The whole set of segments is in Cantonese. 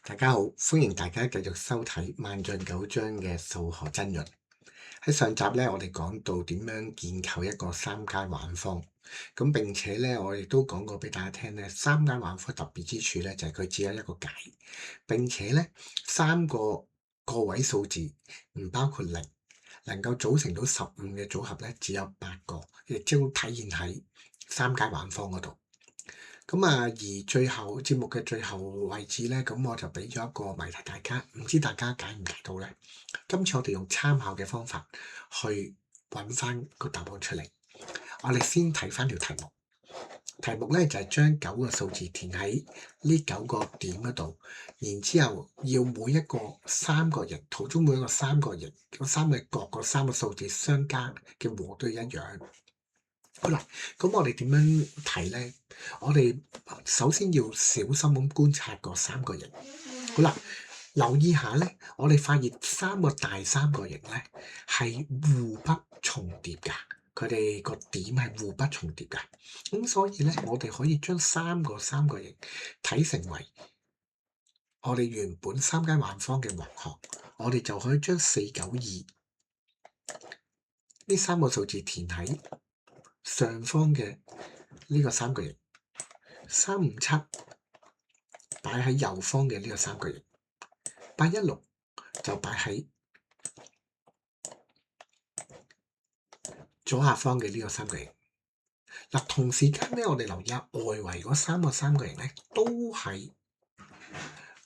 大家好，歡迎大家繼續收睇萬象九章嘅數學真論。喺上集咧，我哋講到點樣建構一個三階橫方，咁並且咧，我亦都講過俾大家聽咧，三階橫方特別之處咧就係佢只有一個解，並且咧三個個位數字唔包括零，能夠組成到15嘅組合咧只有8個，亦都體現喺三階橫方嗰度。而最後節目嘅最後位置咧，咁我就俾咗一個謎題大家，唔知大家解唔解到咧？今次我哋用參考嘅方法去揾翻個答案出嚟。我哋先睇翻條題目，題目咧就係將9個數字填喺呢9個點嗰度，然之後要每一個三角形圖中每一個三角形個三個角個三個數字相加嘅和都一樣。好啦，咁我哋點樣睇咧？我哋首先要小心咁觀察個三角形。好啦，留意下咧，我哋發現三個大三角形咧係互不重疊㗎，佢哋個點係互不重疊㗎。咁所以咧，我哋可以將三個三角形睇成為我哋原本三階橫方嘅橫項，我哋就可以將492呢三個數字填喺上方嘅呢個三角形，357擺喺右方嘅呢個三角形，816就擺喺左下方嘅呢個三角形。嗱，同時間咧，我哋留意下外圍嗰三個三角形咧，都係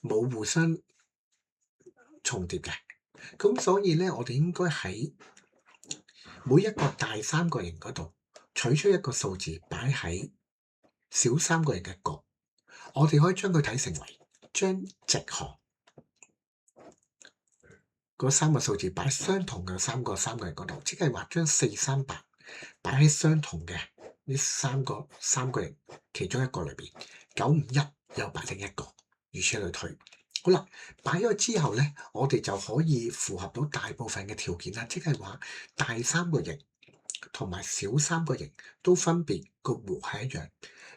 冇互相重疊嘅。咁所以咧，我哋應該喺每一個大三角形嗰度取出一個數字擺喺小三角形嘅角，我哋可以將佢睇成為將直行嗰三個數字擺相同嘅三個三角形嗰度，即係話將438擺喺相同嘅呢三個三角形其中一個裏邊，951又擺另一個，如此類推。好啦，擺咗之後咧，我哋就可以符合到大部分嘅條件啦，即係話大三角形同埋小三角形都分別個和係一樣，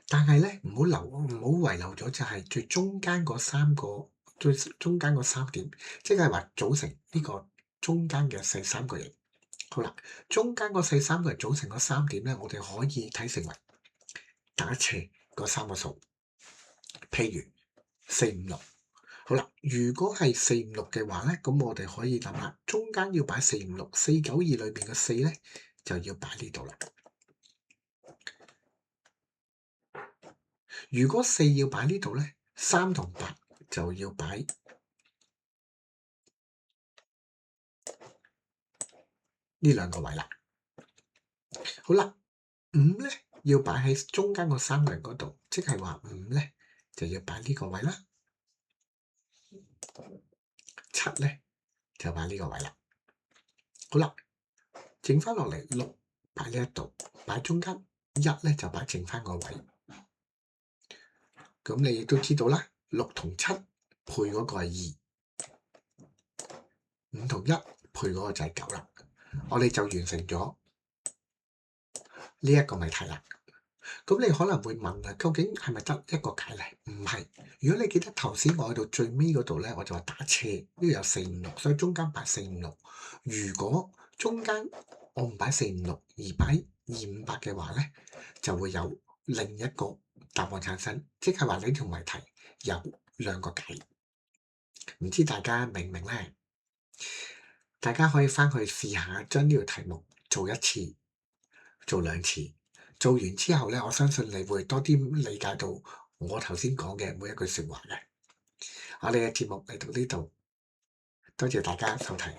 但係咧唔好遺留咗就係最中間嗰三點，即係話組成呢個中間嘅細三角形。好啦，中間個細三角形組成嗰三點咧，我哋可以睇成為打斜嗰三個數，譬如456。好啦，如果係456嘅話咧，咁我哋可以諗下，中間要擺456，492裏邊嘅4咧就要擺呢度啦。如果4要擺呢度咧，3同8就要擺呢兩個位啦。好啦，5咧要擺喺中間個三角形嗰度，即係話5咧就要擺呢個位啦。7咧就擺呢個位啦。好啦，剩翻落嚟6擺呢一度，擺中間1咧就擺剩翻個位。咁你亦都知道啦，6同7配嗰個係2，5同1配嗰個就係9啦。我哋就完成咗呢一個謎題啦。咁你可能會問啊，究竟係咪得一個解咧？唔係。如果你記得頭先我去到最尾嗰度咧，我就話打斜，呢度有456，所以中間擺456。如果中間我唔擺456，而擺258嘅話咧，就會有另一個答案產生，即係話呢條謎題有兩個解。唔知大家明唔明咧？大家可以翻去試下將呢條題目做一次、做2次。做完之後咧，我相信你會多啲理解到我頭先講嘅每一句説話嘅。我哋嘅節目嚟到呢度，多謝大家收睇。